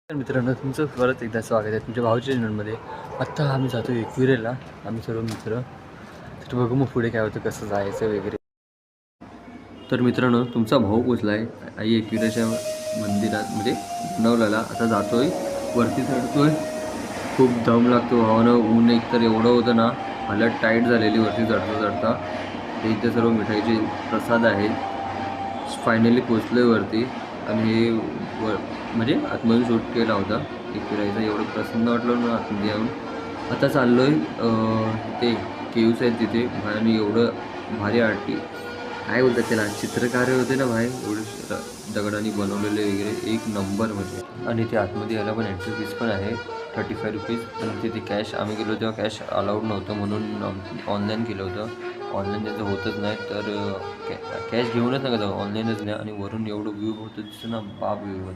तर मित्रांनो तुमचं परत एकदा स्वागत आहे तुमच्या भाऊच्या चॅनलमध्ये. आत्ता आम्ही जातो एकविरेला, आम्ही सर्व मित्र. तर बघू मग पुढे काय होतं, कसं जायचं वगैरे. तर मित्रांनो तुमचा भाऊ पोचला आहे आई एकविराच्या मंदिरात, म्हणजे बनवलेला. आता जातोय वरती, चढतोय. खूप दम लागतो भावानं, ऊन एक तर एवढं होतं ना, हालत टाईट झालेली वरती चढता चढता. ते इथे सर्व मिठाईचे प्रसाद आहे. फायनली पोचलो आहे वरती. आणि हे म्हणजे आतमधून शूट केला होता एक फिरायचा. एवढं प्रसन्न वाटलं ना आतमध्ये येऊन. आता चाललो आहे ते केव्स आहेत तिथे, आणि एवढं भारी आरती, काय बोलतात त्याला, चित्रकार होते ना भाई, एवढे दगडांनी बनवलेले वगैरे, एक नंबर म्हणजे. आणि ते आतमध्ये यायला पण एंट्री फीस पण आहे 35 रुपीज. आणि तिथे कॅश, आम्ही गेलो तेव्हा कॅश अलाउड नव्हतं, म्हणून ऑनलाईन केलं होतं. ऑनलाईन त्याचं होतच नाही, तर कॅश घेऊनच नका जाऊ, ऑनलाईनच नाही. आणि वरून एवढं व्ह्यू होतं दिसतं ना, बाप व्ह्यू.